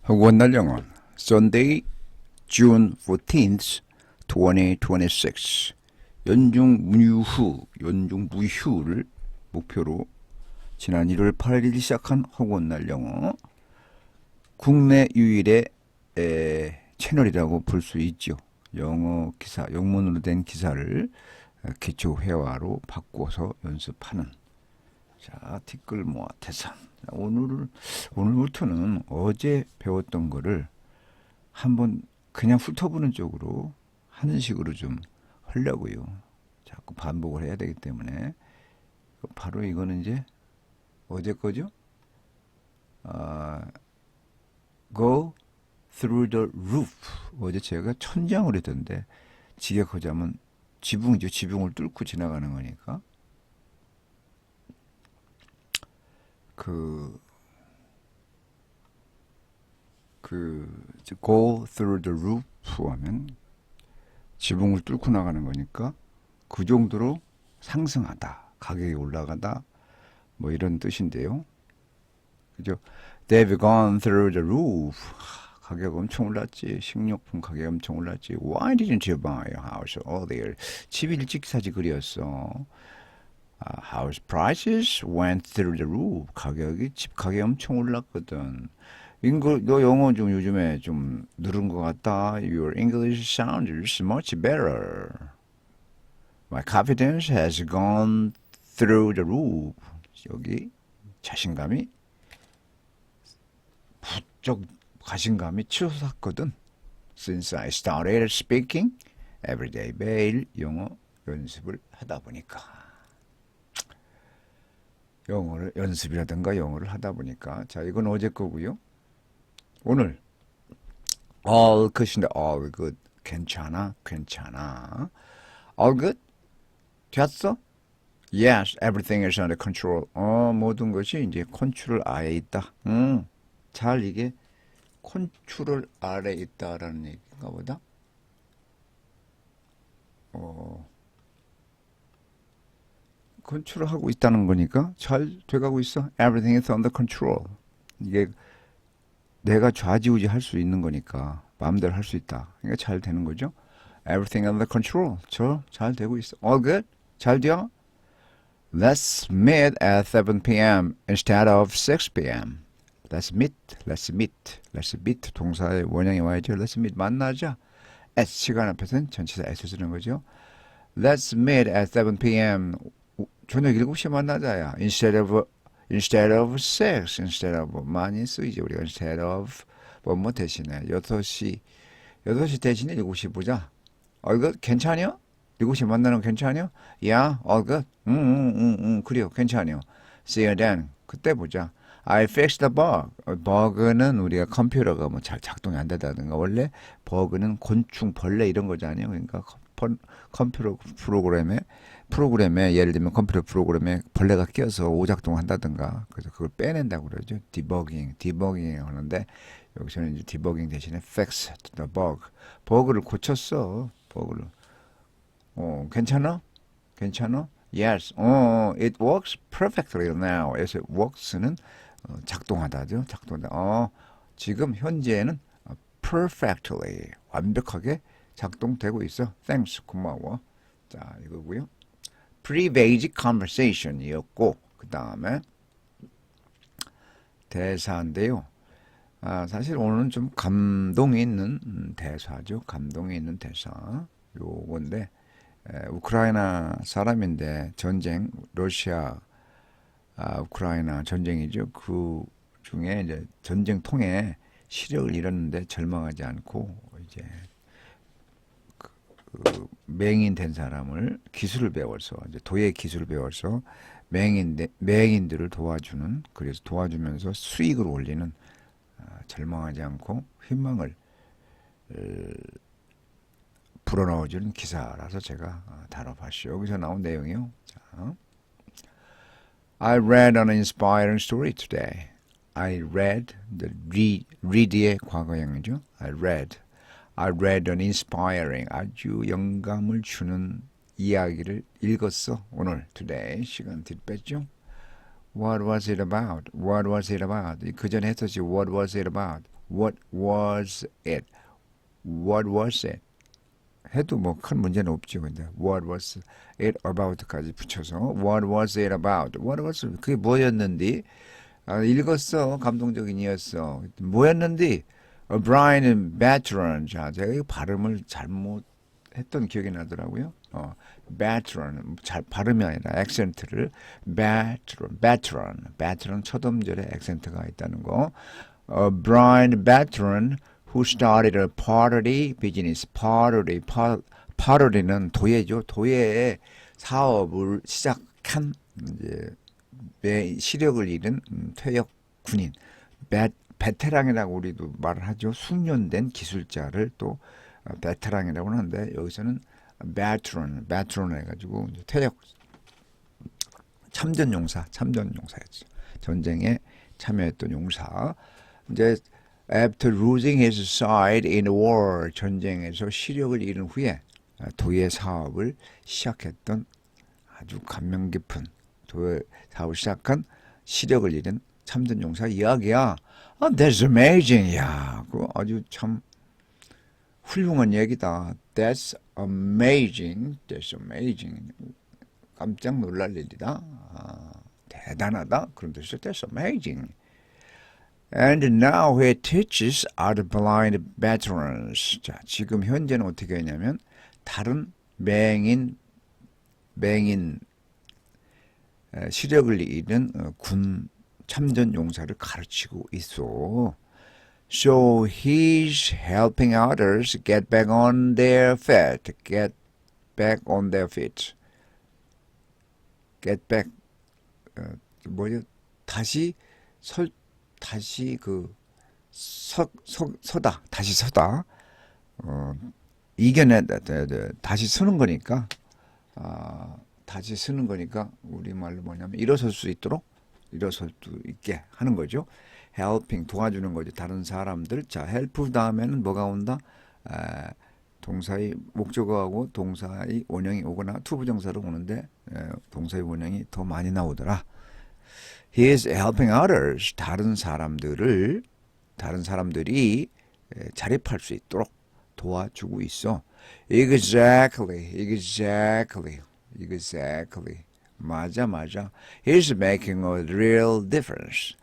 원날 영어 Sunday, June 14th, 2026 연중무휴를 목표로 지난 1월 8일 시작한 허구원날 영어 국내 유일의 채널이라고 볼 수 있죠. 영어 기사, 영문으로 된 기사를 기초 회화로 바꿔서 연습하는 자, 티끌 모아 태산. 오늘부터는 어제 배웠던 거를 한번 그냥 훑어보는 쪽으로 하는 식으로 좀 하려고요. 자꾸 반복을 해야 되기 때문에 바로 이거는 이제 어제 거죠. Go through the roof. 어제 제가 천장을 했던데 직역하자면 지붕이죠. 지붕을 뚫고 지나가는 거니까. go through the roof 하면 지붕을 뚫고 나가는 거니까 그 정도로 상승하다, 가격이 올라가다, 뭐 이런 뜻인데요. 그죠? They've gone through the roof. 가격 엄청 올랐지. 식료품 가격 엄청 올랐지. Why didn't you buy a house earlier? 집 일찍 사지 그랬어. House prices went through the roof. 집 가격이 엄청 올랐거든. 너 영어 좀 요즘에 좀 늘은 것 같다. Your English sounds much better. My confidence has gone through the roof. 여기 자신감이 부쩍 자신감이 치솟았거든. Since I started speaking every day. 매일 영어 연습을 하다 보니까. 영어를 연습이라든가 영어를 하다 보니까. 자, 이건 어제 거고요. 오늘 all good인데 all good 괜찮아 all good 됐어? Yes, everything is under control. 모든 것이 이제 컨트롤 아래 있다. 잘 이게 컨트롤 아래 있다라는 얘기인가 보다. 컨트롤하고 있다는 거니까 잘 돼가고 있어. Everything is under control. 이게 내가 좌지우지 할 수 있는 거니까 마음대로 할 수 있다. 그러니까 잘 되는 거죠. Everything under control. 잘 되고 있어. All good? 잘 되어? Let's meet at 7 p.m. instead of 6 p.m. Let's meet. 동사의 원형이 와야죠. Let's meet. 만나자. at 시간 앞에서는 전치사 at을 쓰는 거죠. Let's meet at 7 p.m. 저녁 7시에 만나자야. Instead of 6, instead of 많이 쓰이죠. 우리가 instead of 뭐뭐 대신에 6시 대신에 7시 보자. 이거 괜찮아요? 7시 만나는 거 괜찮아요? Yeah, all good. 그래요. 괜찮아요. See you then. 그때 보자. I fixed the bug. 버그는 우리가 컴퓨터가 뭐 잘 작동이 안 되다든가 원래 버그는 곤충, 벌레 이런 거잖아요. 그러니까 컴퓨터 프로그램에 예를 들면 컴퓨터 프로그램에 벌레가 끼어서 오작동한다든가 그래서 그걸 빼낸다고 그러죠. 디버깅 하는데 여기서는 이제 디버깅 대신에 fix the bug. 버그를 고쳤어. 버그를. 괜찮아? Yes. It works perfectly now. 그래서 works는 작동하다죠. 지금 현재는 perfectly 완벽하게 작동되고 있어. Thanks. 고마워. 자, 이거고요. Pre-basic conversation이었고 그 다음에 대사인데요. 사실 오늘은 좀 감동이 있는 대사죠. 감동이 있는 대사. 요건데 우크라이나 사람인데 전쟁, 러시아, 우크라이나 전쟁이죠. 그 중에 이제 전쟁 통해 시력을 잃었는데 절망하지 않고 이제 맹인된 사람을 기술을 배워서 이제 도예 기술을 배워서 맹인들을 도와주는 그래서 도와주면서 수익을 올리는 절망하지 않고 희망을 불어넣어주는 기사라서 제가 다뤄봤어요. 여기서 나온 내용이요. 자, I read an inspiring story today. I read read의 과거형이죠. I read an inspiring 아주 영감을 주는 이야기를 읽었어. 오늘 today 시간 뒤로 뺐죠. What was it about? 그 전에 했었지. What was it about? What was it? What was it? 해도 뭐 큰 문제는 없죠. 근데 what was it about까지 붙여서 what was it about? What was 그게 뭐였는지 읽었어. 감동적인이었어. 뭐였는지 Brian Veteran. 자, 제가 이 발음을 잘못했던 기억이 나더라고요. Veteran 잘 발음이 아니라 액센트를 Veteran 첫 음절에 액센트가 있다는 거. Brian Veteran who started a pottery business. pottery는 도예죠. 도예의 사업을 시작한 이제 시력을 잃은 퇴역 군인, 베테랑이라고 우리도 말을 하죠. 숙련된 기술자를 또 베테랑이라고 하는데 여기서는 베테랑 해가지고 퇴역 참전용사였죠. 전쟁에 참여했던 용사. 이제 after losing his sight in war, 전쟁에서 시력을 잃은 후에 도예 사업을 시작했던 아주 감명 깊은 도예 사업을 시작한 시력을 잃은 참전 용사 이야기야. That's amazing. 야, 그거 아주 참 훌륭한 얘기다. That's amazing. 깜짝 놀랄 일이다. 대단하다. 그런 뜻이죠. That's amazing. And now he teaches other blind veterans. 자, 지금 현재는 어떻게 하냐면 다른 맹인 시력을 잃은 군 참전 용사를 가르치고 있어. So he's helping others get back on their feet. Get back on their feet. Get back. 뭐죠? 다시 서다. 다시 서다. 이겨내다. 다시 서는 거니까. 다시 서는 거니까 우리말로 뭐냐면 일어설 수 있게 하는 거죠. helping 도와주는 거죠. 다른 사람들. 자, help 다음에는 뭐가 온다? 동사의 목적어하고 동사의 원형이 오거나 투부정사로 오는데 동사의 원형이 더 많이 나오더라. He is helping others. 다른 사람들이 자립할 수 있도록 도와주고 있어. Exactly. 맞아. He's making a real difference.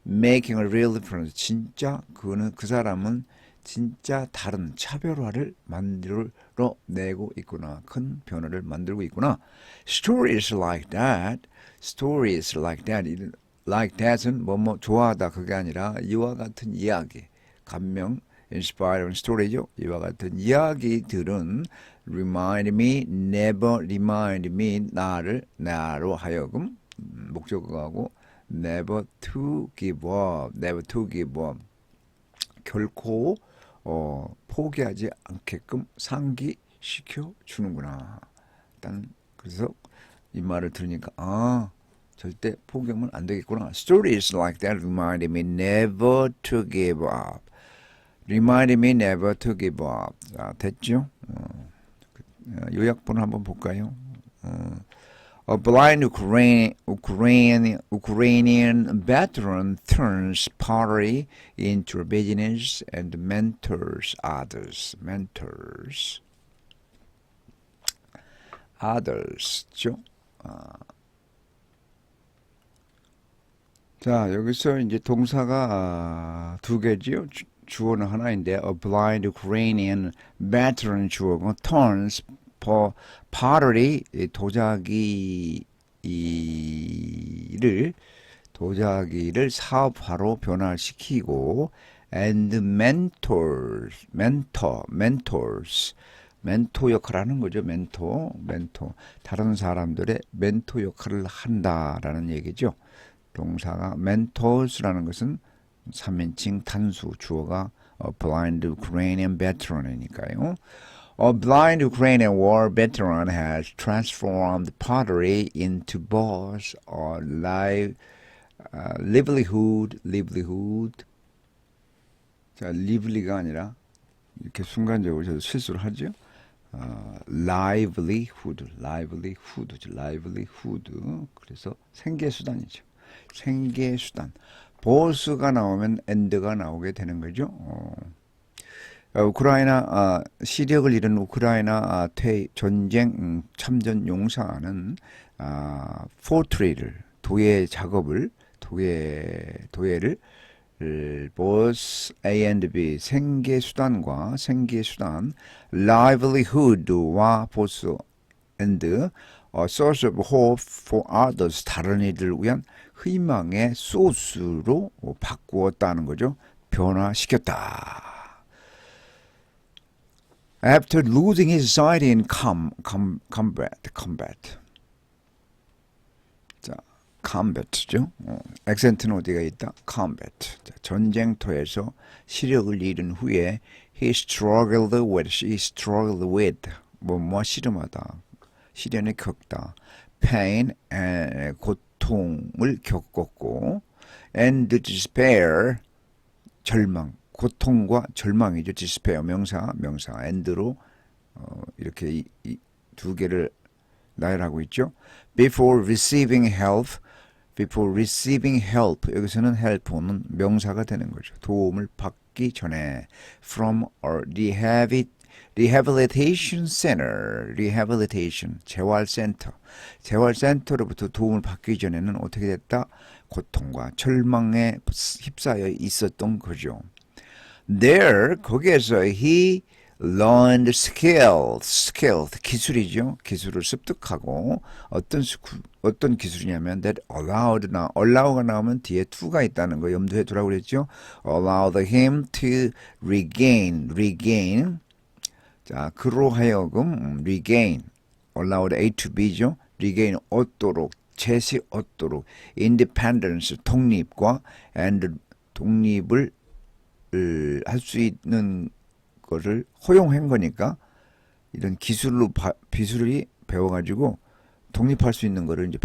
Making a real difference. 진짜 그 사람은 진짜 다른 차별화를 만들어내고 있구나. 큰 변화를 만들고 있구나. Stories like that. Like that은 뭐뭐 좋아하다 그게 아니라 이와 같은 이야기. 감명, inspiring story죠. 이와 같은 이야기들은 remind me, never remind me, 나로 하여금 목적어하고 never to give up, 결코 포기하지 않게끔 상기시켜 주는구나. 일단 그래서 이 말을 들으니까 절대 포기하면 안 되겠구나. Stories like that remind me never to give up. 자, 됐죠? 요약본을 한번 볼까요? A blind Ukrainian veteran turns pottery into a business and mentors others죠. 자, 여기서 이제 동사가 두 개지요. 주어는 하나인데 a blind Ukrainian veteran 주어고 turns pottery 도자기를 사업화로 변화시키고 and 멘토 역할을 하는 거죠. 멘토 다른 사람들의 멘토 역할을 한다라는 얘기죠. 동사가 mentors라는 것은 3인칭 단수 주어가 a blind Ukrainian veteran이니까요. A blind Ukrainian war veteran has transformed pottery into both a livelihood. 자, lively가 아니라 이렇게 순간적으로 저도 실수를 하죠. livelihood. 그래서 생계수단. both가 나오면 and가 나오게 되는 거죠. 우크라이나 시력을 잃은 우크라이나 전쟁 참전 용사는 포트리를 도예 작업을 도예를 both A and B 생계 수단과 생계 수단 livelihood와 both and a source of hope for others 다른 이들을 위한 희망의 소스로 바꾸었다는 거죠. 변화시켰다. After losing his sight in combat. 자, combat죠. 액센트는 어디가 있다? combat. 자, 전쟁터에서 시력을 잃은 후에 he struggled with 뭐뭐 씨름하다. 시련을 겪다. pain, 고통을 겪었고 and despair, 절망. 고통과 절망이죠. despair 명사 and로 이렇게 이 두 개를 나열하고 있죠. before receiving help 여기서는 help는 명사가 되는 거죠. 도움을 받기 전에 from a rehabilitation center 재활센터로부터 도움을 받기 전에는 어떻게 됐다? 고통과 절망에 휩싸여 있었던 거죠. There, 거기에서 he learned skills, 기술이죠. 기술을 습득하고 어떤 기술이냐면 that allow가 나오면 뒤에 to가 있다는 거 염두에 두라고 그랬죠. allowed him to regain. 자, 그로 하여금 regain, allowed A to B죠. regain 얻도록, 얻도록 independence, 독립과 and 독립을 할 수 있는 것을 허용한 거니까 이런 기술이 배워가지고 독립할 수 있는 거를 이제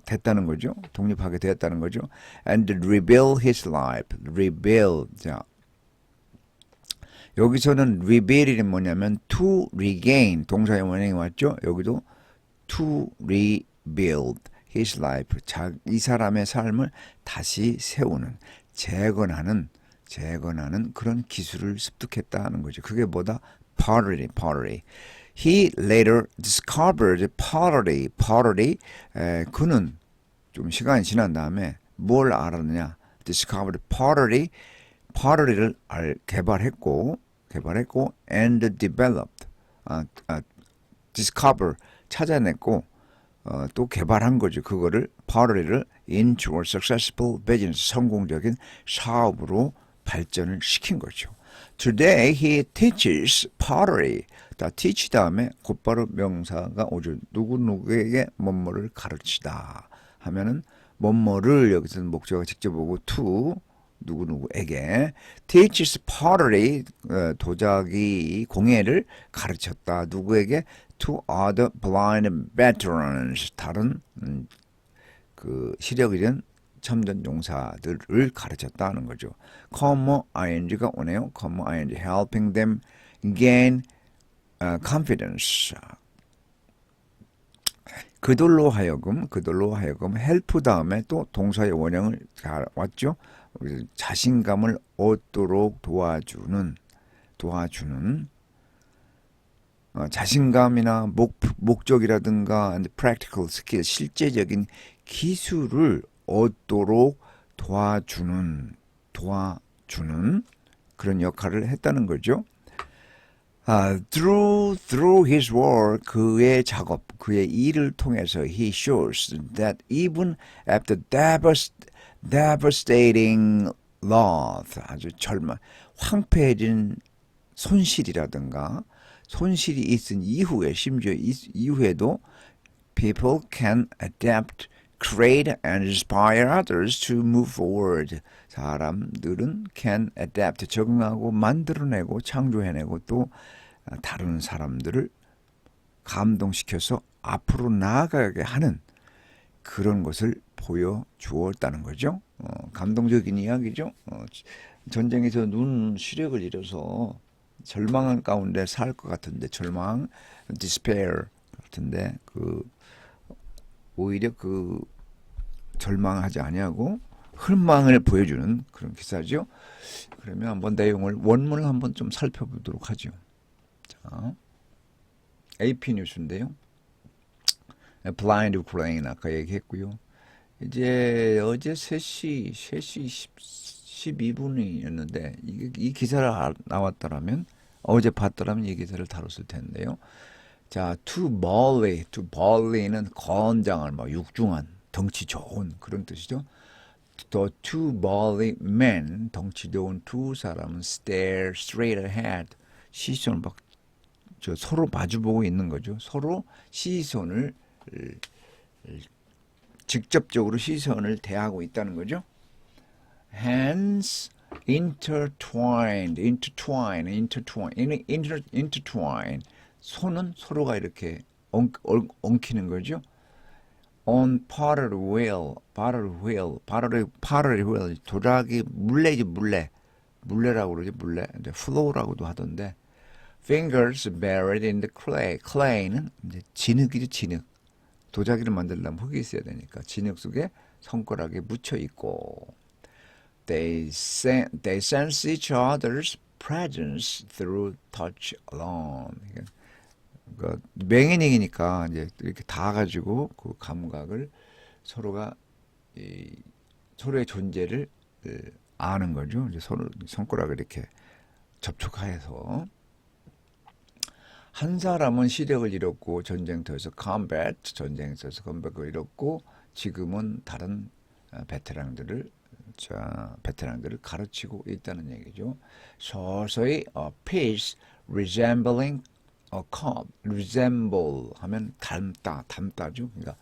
됐다는 거죠. 독립하게 되었다는 거죠. And rebuild his life. 자, 여기서는 rebuild이 뭐냐면 to regain 동사의 원형이 왔죠. 여기도 to rebuild his life. 이 사람의 삶을 다시 세우는, 재건하는 그런 기술을 습득했다는 거죠. 그게 뭐다? pottery. He later discovered pottery. 그는 좀 시간이 지난 다음에 뭘 알았느냐? discovered pottery를 개발했고 and developed. discover 찾아냈고 또 개발한 거죠. 그거를 pottery를 into a successful business 성공적인 사업으로 발전을 시킨 거죠. Today he teaches pottery. teach 다음에 곧바로 명사가 오죠. 누구에게 뭐뭐를 가르치다 하면은 뭐뭐를 여기서는 목적어가 직접 오고 to 누구에게 teaches pottery 도자기 공예를 가르쳤다. 누구에게? to other blind veterans 다른 그 시력 잃은 참전 용사들을 가르쳤다는 거죠. come ing가 오네요. come ing helping them gain confidence. 그들로 하여금 help 다음에 또 동사의 원형을 왔죠. 자신감을 얻도록 도와주는 자신감이나 목적이라든가 practical skill 실제적인 기술을 얻도록 도와주는 그런 역할을 했다는 거죠. Through his work, 그의 작업, 그의 일을 통해서 he shows that even after devastating loss, 아주 황폐해진 손실이라든가 손실이 있은 이후에 심지어 이후에도 people can adapt, create and inspire others to move forward. 사람들은 can adapt, 적응하고 만들어내고 창조해내고 또 다른 사람들을 감동시켜서 앞으로 나아가게 하는 그런 것을 보여주었다는 거죠. 감동적인 이야기죠. 전쟁에서 눈 시력을 잃어서 절망한 가운데 살 것 같은데 절망, despair 같은데 오히려 절망하지 아니하고 흥망을 보여주는 그런 기사죠. 그러면 한번 내용을 원문을 한번 좀 살펴보도록 하죠. 자, AP 뉴스인데요. 블라인드 우크라이나 아까 얘기했고요. 이제 어제 3시 12분이었는데 이 기사를 나왔더라면 어제 봤더라면 이 기사를 다뤘을 텐데요. 자, to volley는 건장한 뭐 육중한 덩치 좋은 그런 뜻이죠. The two volley men 덩치 좋은 두 사람은 stare straight ahead 시선을 막 서로 마주보고 있는 거죠. 서로 시선을 직접적으로 시선을 대하고 있다는 거죠. Hands intertwine. 손은 서로가 이렇게 엉키는 거죠. On pottery wheel. 도자기 물레지 물레라고 그러죠. 물레. flow라고도 하던데. Fingers buried in the clay. clay는 이제 진흙이죠. 진흙. 도자기를 만들려면 흙이 있어야 되니까 진흙 속에 손가락에 묻혀 있고. They sense each other's presence through touch alone. 그러니까 맹인이니까 이제 이렇게 다 가지고 그 감각을 서로가 서로의 존재를 아는 거죠. 이제 서로 손가락을 이렇게 접촉하여서 한 사람은 시력을 잃었고 전쟁터에서 전쟁터에서 잃었고 지금은 다른 베테랑들을 가르치고 있다는 얘기죠. 서서히 a piece resembling a cup, resemble 하면 닮다죠. 그러니까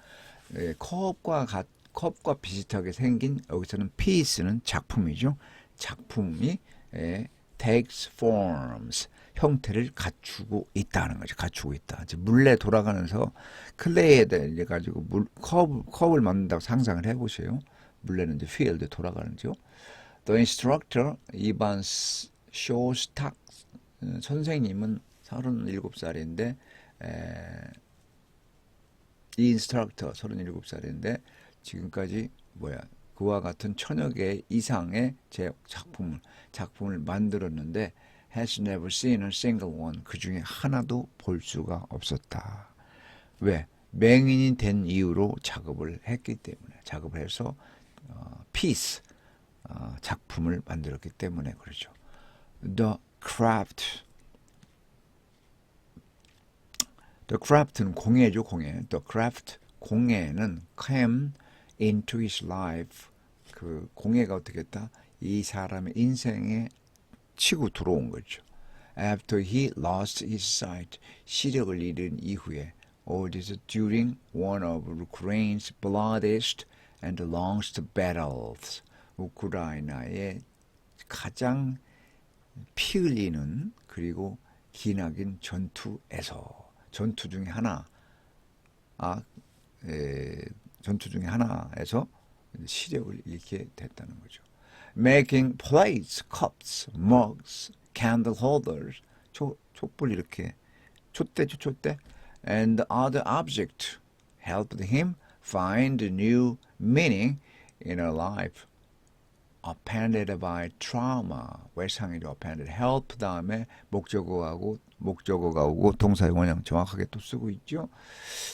컵과 비슷하게 생긴 여기서는 piece는 작품이죠. 작품이 takes forms, 형태를 갖추고 있다는 거죠. 갖추고 있다. 이제 물레 돌아가면서 클레이에 대해 가지고 컵을 만든다고 상상을 해보세요. 물레는 이제 필드 돌아가는죠. The instructor 이반 쇼스탁 선생님은 37살인데 이 인스트럭터 37살인데 지금까지 그와 같은 천여 개 이상의 작품을 만들었는데 has never seen a single one. 그 중에 하나도 볼 수가 없었다. 왜? 맹인이 된 이유로 작업을 했기 때문에 작업을 해서 piece 작품을 만들었기 때문에 그렇죠. The craft는 공예죠, 공예. The craft 공예는 came into his life. 그 공예가 어떻게 했다? 이 사람의 인생에 치고 들어온 거죠. After he lost his sight, 시력을 잃은 이후에, all this during one of Ukraine's bloodiest and longest battles. 우크라이나의 가장 피 흘리는 그리고 기나긴 전투에서 전투 중에 하나에서 시력을 잃게 됐다는 거죠. Making plates, cups, mugs, candle holders, 촛불 이렇게 촛대 and other objects helped him find a new meaning in her life. Appended by trauma. 외상이죠. appended. help 다음에 목적어가 오고 동사의 원형 정확하게 또 쓰고 있죠.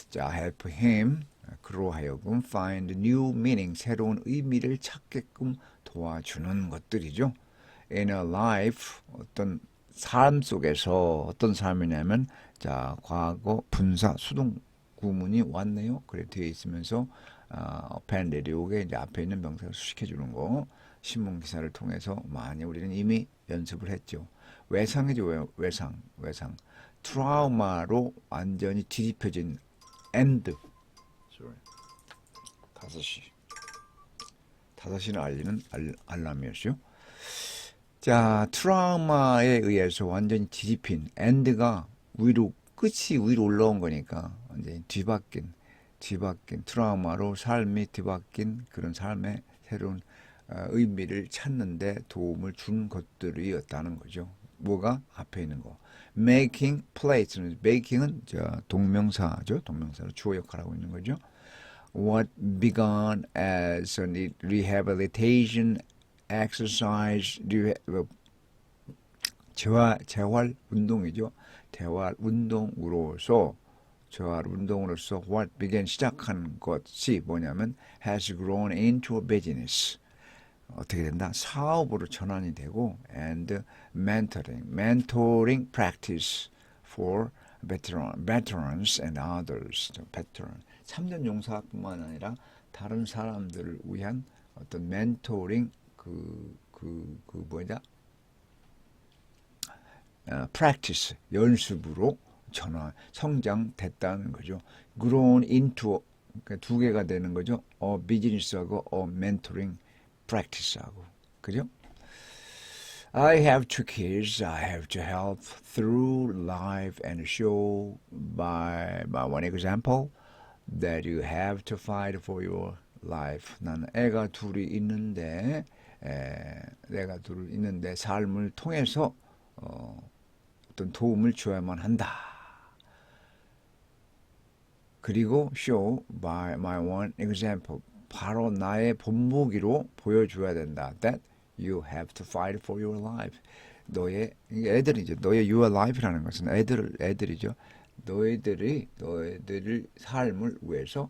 자, help him. 그로 하여금 find new meaning. 새로운 의미를 찾게끔 도와주는 것들이죠. In a life. 어떤 삶 속에서 어떤 삶이냐면 자, 과거 분사 수동 구문이 왔네요. 그래 뒤에 있으면서 appended. 요게 이제 앞에 있는 명사를 수식해 주는 거. 신문 기사를 통해서 많이 우리는 이미 연습을 했죠. 외상이죠. 외상. 트라우마로 완전히 뒤집혀진 end. 5시는 알리는 알람이었죠. 자, 트라우마에 의해서 완전히 뒤집힌 end가 끝이 위로 올라온 거니까 완전히 뒤바뀐 트라우마로 삶이 뒤바뀐 그런 삶의 새로운 의미를 찾는데 도움을 준 것들이었다는 거죠. 뭐가 앞에 있는 거. Making plates는 making은 동명사죠. 동명사로 주어 역할을 하고 있는 거죠. what began as a rehabilitation exercise, 재활 운동이죠. 재활 운동으로서 what began 시작한 것이 뭐냐면 has grown into a business. 어떻게 된다? 사업으로 전환이 되고 and mentoring practice for veterans and others. veteran. 참전 용사뿐만 아니라 다른 사람들을 위한 어떤 멘토링 practice 연습으로 전환 성장됐다는 거죠. grown into 그러니까 두 개가 되는 거죠. 비즈니스하고 mentoring practice하고 그죠? I have two kids. I have to help through life and show by one example that you have to fight for your life. 나는 애가 둘이 있는데 내가 둘이 있는데 삶을 통해서 어떤 도움을 줘야만 한다. 그리고 show by my one example. 바로 나의 본보기로 보여줘야 된다. That you have to fight for your life. 너의 애들이죠. 너의 your life라는 것은 애들이죠. 너희들이 삶을 위해서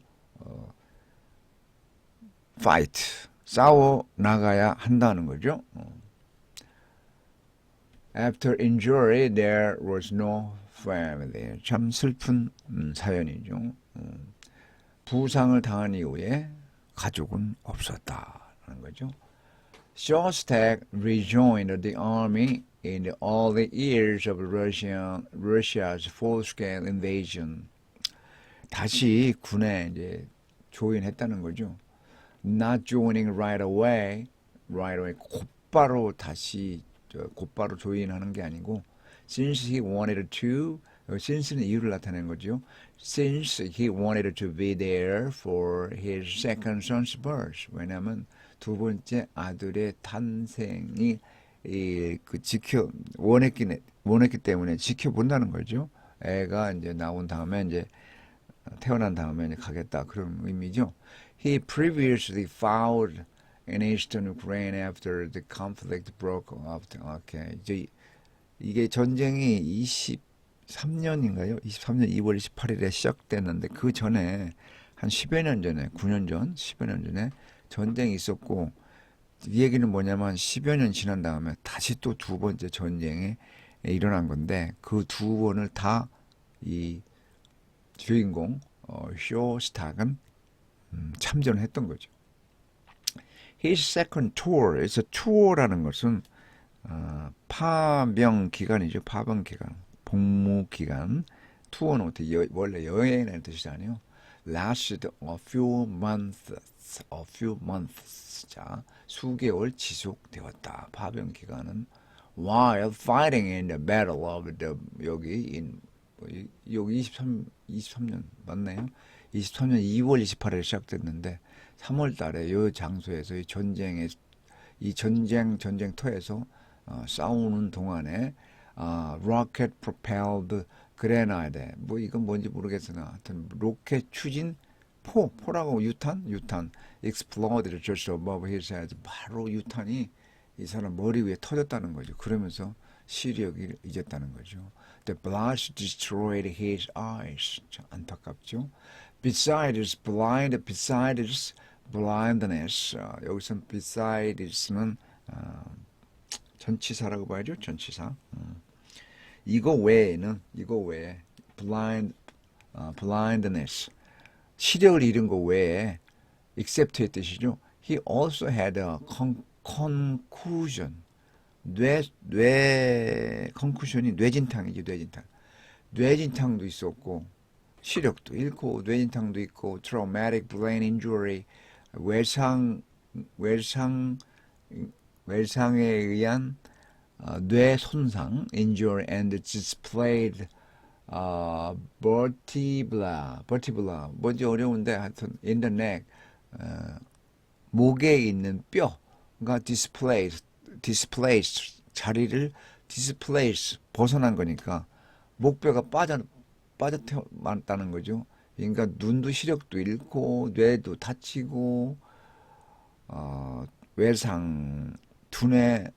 fight 싸워 나가야 한다는 거죠. After injury, there was no family. 참 슬픈 사연이죠. 부상을 당한 이후에 가족은 없었다는 거죠. Shostak rejoined the army in the early years of Russia's full-scale invasion. 다시 군에 이제 조인했다는 거죠. Not joining right away, 곧바로 조인하는 게 아니고, since he wanted to, since는 이유를 나타내는 거죠. Since he wanted to be there for his second son's birth. 왜냐하면 두 번째 아들의 탄생이 원했기 때문에 지켜본다는 거죠. 애가 이제 나온 다음에 이제 태어난 다음에 이제 가겠다 그런 의미죠. He previously fought in eastern Ukraine after the conflict broke out. Okay. 이게 전쟁이 23년인가요? 23년 2월 28일에 시작됐는데 그 전에 한 10여 년 전에 9년 전 10여 년 전에 전쟁이 있었고 이 얘기는 뭐냐면 10여 년 지난 다음에 다시 또 두 번째 전쟁이 일어난 건데 그 두 번을 다 이 주인공 쇼스탁은 참전을 했던 거죠. His second tour, 그래서 투어라는 것은 파병 기간이죠. 파병 기간, 복무 기간. 투어는 어떻게 원래 여행이라는 뜻이잖아요. Lasted a few months. 자, 수개월 지속되었다. 파병 기간은 while fighting in the battle of the 여기 23년 맞나요? 23년 2월 28일 시작됐는데 3월 달에 이 장소에서 이 전쟁터에서 싸우는 동안에 rocket propelled grenade 이건 뭔지 모르겠으나 하여튼 로켓 추진 포라고 유탄 exploded just above his head. 바로 유탄이 이 사람 머리 위에 터졌다는 거죠. 그러면서 시력이 잊었다는 거죠. The blast destroyed his eyes. 안타깝죠. Besides blindness. 여기서 besides는 전치사라고 봐야죠. 전치사. 이거 외에 blindness. 시력을 잃은 거 외에 except의 뜻이죠. He also had a concussion. concussion이 뇌진탕이죠. 뇌진탕도 있었고 시력도 잃고 뇌진탕도 있고 traumatic brain injury 외상에 의한 뇌 손상 injury and displayed vertebra 뭔지 어려운데 하여튼 in the neck 목에 있는 뼈가 displaced 자리를 displace 벗어난 거니까 목뼈가 빠졌다는 거죠. 그러니까 눈도 시력도 잃고 뇌도 다치고 외상, 두뇌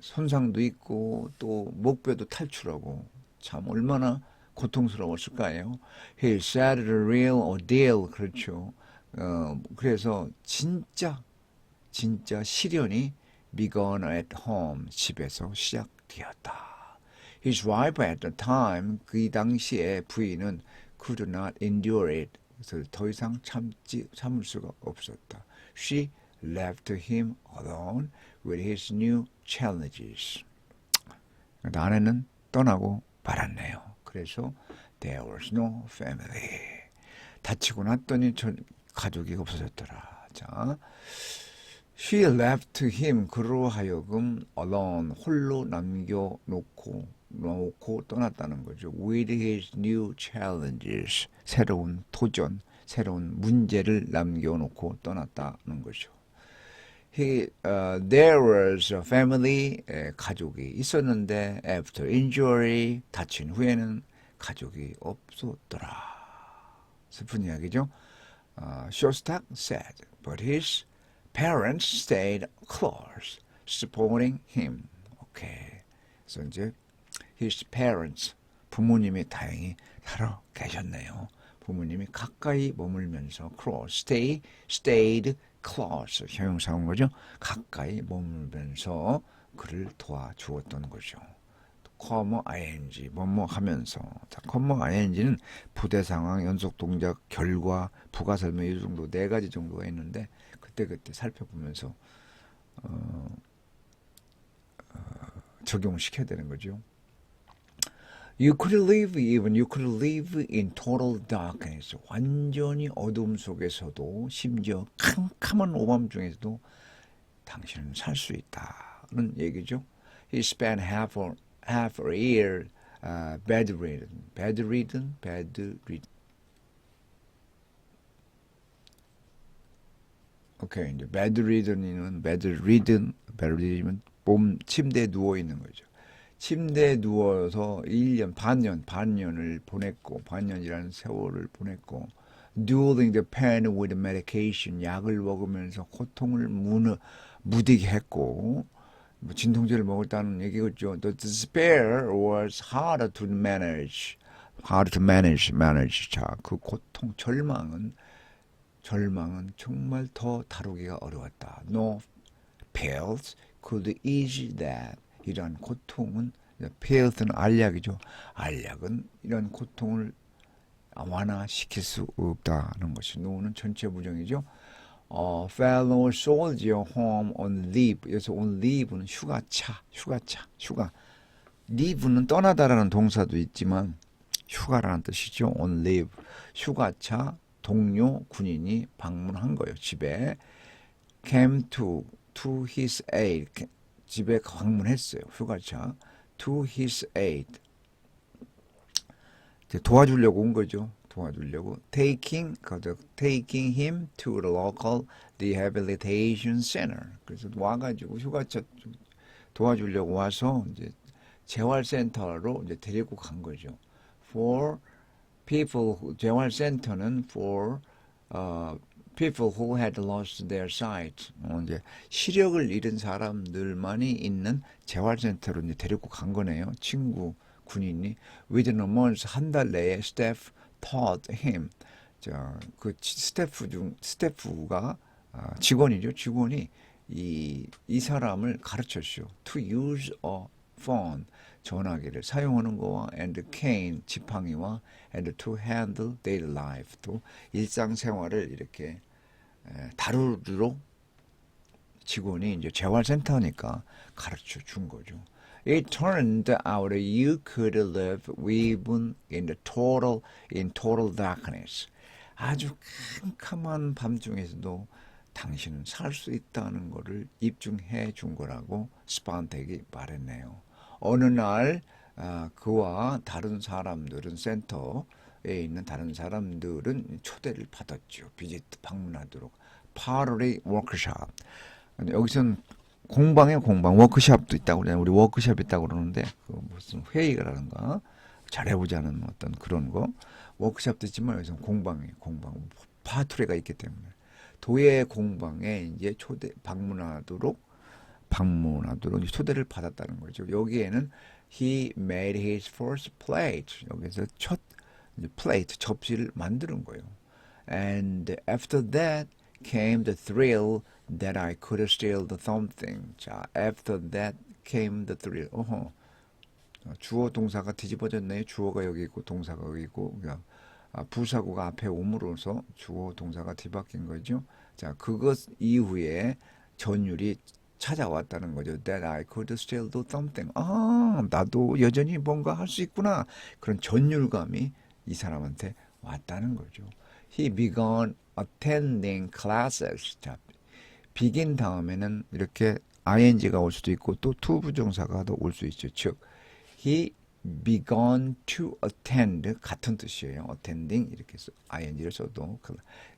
손상도 있고 또 목뼈도 탈출하고 참 얼마나 고통스러웠을까요? He said a real ordeal. 그렇죠. 그래서 진짜 시련이 begun at home. 집에서 시작되었다. His wife at the time, 그 당시에 부인은 could not endure it. 그래서 더 이상 참을 수가 없었다. She left him alone with his new challenges. 아내는 떠나고 말았네요. 그래서 there was no family. 다치고 났더니 가족이 없어졌더라. 자, she left him 그로 하여금 alone 홀로 남겨놓고 떠났다는 거죠. With his new challenges 새로운 도전, 새로운 문제를 남겨놓고 떠났다는 거죠. There was a family, 가족이 있었는데 after injury, 다친 후에는 가족이 없었더라. 슬픈 이야기죠. Shostak said, but his parents stayed close, supporting him. 오케이. 그래서 이제 his parents, 부모님이 다행히 살아 계셨네요. 부모님이 가까이 머물면서 close, stayed close, 형용사인 거죠. 가까이 머물면서 그를 도와주었던 거죠. comma ing, 뭐뭐 하면서. 자, comma ing는 부대 상황, 연속 동작, 결과, 부가 설명 이 정도 네 가지 정도가 있는데 그때 살펴보면서 적용시켜야 되는 거죠. You could live in total darkness. 완전히 어둠 속에서도 심지어 캄캄한 오밤중에서도 당신은 살 수 있다는 얘기죠. He spent half a year bedridden. 오케이, 이제 bedridden은 몸 침대에 누워 있는 거죠. 침대에 누워서 1년, 반년을 보냈고, 반년이라는 세월을 보냈고, dueling the pain with medication, 약을 먹으면서 고통을 무디게 했고, 뭐 진통제를 먹었다는 얘기겠죠. The despair was hard to manage. 자, 그 고통, 절망은 정말 더 다루기가 어려웠다. No pills could ease that. 이러한 고통은 pills는 알약이죠. 알약은 이런 고통을 완화시킬 수 없다는 것이 no는 전체 부정이죠. fellow soldier home on leave. 그래서 on leave는 휴가. leave는 떠나다라는 동사도 있지만 휴가라는 뜻이죠. on leave. 휴가차 동료 군인이 방문한 거예요. 집에 came to his aid. 집에 방문했어요. 휴가차. to his aid. 도와주려고 온 거죠. taking him to the local rehabilitation center. 그래서 와가지고 휴가차 도와주려고 와서 이제 재활센터로 이제 데리고 간 거죠. for people, 재활센터는 for people who had lost their sight. 이제 시력을 잃은 사람들만이 있는 재활센터로 이제 데리고 간 거네요. 친구 군인이 within a month 한 달 내에 staff taught him. 자, 그 스태프가 직원이죠. 직원이 이 사람을 가르쳤죠. To use a phone. 전화기를 사용하는 거와 and cane 지팡이와 and to handle daily life. 또 일상생활을 이렇게 다루도록 직원이 이제 재활센터니까 가르쳐 준 거죠. It turned out you could live even in total darkness. 아주 캄캄한 밤중에서도 당신은 살 수 있다는 것을 입증해 준 거라고 스판텍이 말했네요. 어느 날 그와 다른 사람들은 센터에 있는 다른 사람들은 초대를 받았죠. 비지트 방문하도록. 파리 워크숍. 여기서는 공방 워크숍도 있다고 그래요. 우리 워크숍 있다고 그러는데 그 무슨 회의라든가 잘해보자는 어떤 그런 거. 워크샵도 있지만 여기서 공방이에요. 공방. 파투레가 있기 때문에. 도예 공방에 이제 방문하도록 초대를 받았다는 거죠. 여기에는 he made his first plate. 여기서 첫 plate, 접시를 만드는 거예요. And after that came the thrill that I could steal the something. 자, after that came the thrill. 주어 동사가 뒤집어졌네요. 주어가 여기 있고 동사가 여기 있고. 그러니까 부사구가 앞에 옴으로써 주어 동사가 뒤바뀐 거죠. 자, 그것 이후에 전율이 찾아왔다는 거죠. That I could still do something. 나도 여전히 뭔가 할 수 있구나. 그런 전율감이 이 사람한테 왔다는 거죠. He began attending classes. 자, begin 다음에는 이렇게 ing가 올 수도 있고 또 to 부정사가 더 올 수 있죠. 즉, he began to attend 같은 뜻이에요. attending 이렇게 해서 ing를 써도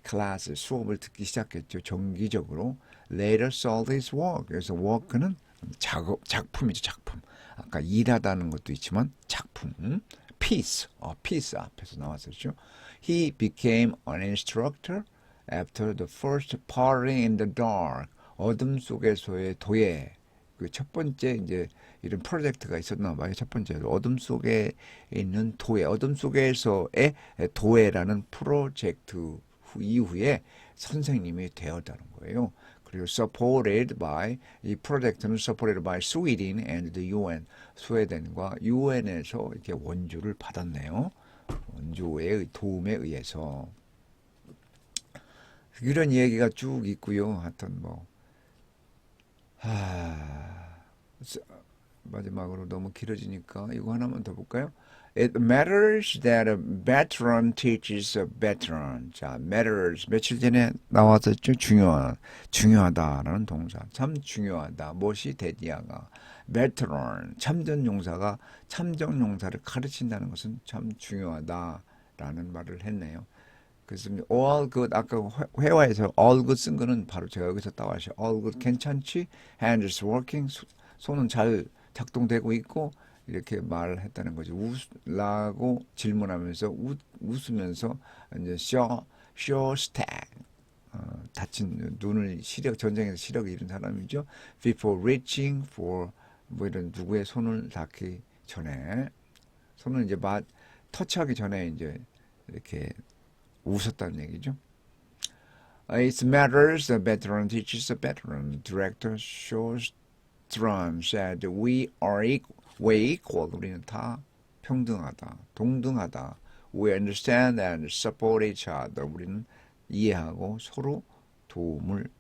class 수업을 듣기 시작했죠. 정기적으로. later sold his work. 그래서 work는 작품이죠. 작품. 아까 일하다는 것도 있지만 작품. piece. piece 앞에서 나왔었죠. He became an instructor after the first party in the dark. 어둠 속에서의 도예. 그 첫 번째 이제 이런 프로젝트가 있었나 봐요. 첫 번째 어둠 속에 있는 도예, 어둠 속에서의 도예라는 프로젝트 이후에 선생님이 되었다는 거예요. 그리고 supported by, 이 프로젝트는 supported by Sweden and the UN, 스웨덴과 UN에서 이렇게 원조를 받았네요. 원조의 도움에 의해서. 이런 얘기가 쭉 있고요. 하여튼 마지막으로 너무 길어지니까 이거 하나만 더 볼까요? It matters that a veteran teaches a veteran. 자, matters 며칠 전에 나왔었죠. 중요하다라는 동사. 참 중요하다. 무엇이 대디아가 veteran 참전 용사가 참전 용사를 가르친다는 것은 참 중요하다라는 말을 했네요. 그래서 all good 아까 회화에서 all good 쓴 거는 바로 제가 여기서 따와서 all good 괜찮지? hands working 손은 잘 작동되고 있고 이렇게 말을 했다는 거죠. 라고 질문하면서 웃으면서 이제 sure stack 다친 눈을 전쟁에서 시력을 잃은 사람이죠. before reaching for 이런 누구의 손을 닿기 전에 손을 이제 터치하기 전에 이제 이렇게 웃었다는 얘기죠. It matters a veteran teaches a veteran. Director Shostrom said, we are equal. 우리는 다 평등하다, 동등하다. We understand and support each other. 우리는 이해하고 서로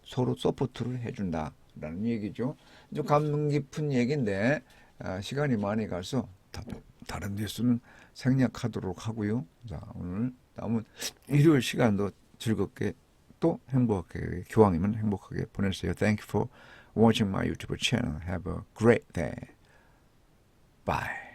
서로 서포트를 해준다라는 얘기죠. 좀 감명 깊은 얘기인데 시간이 많이 가서 다른 뉴스는 생략하도록 하고요. 자, 오늘 남은 일요일 시간도 즐겁게 또 행복하게 기왕이면 행복하게 보내세요. Thank you for watching my YouTube channel. Have a great day. Bye.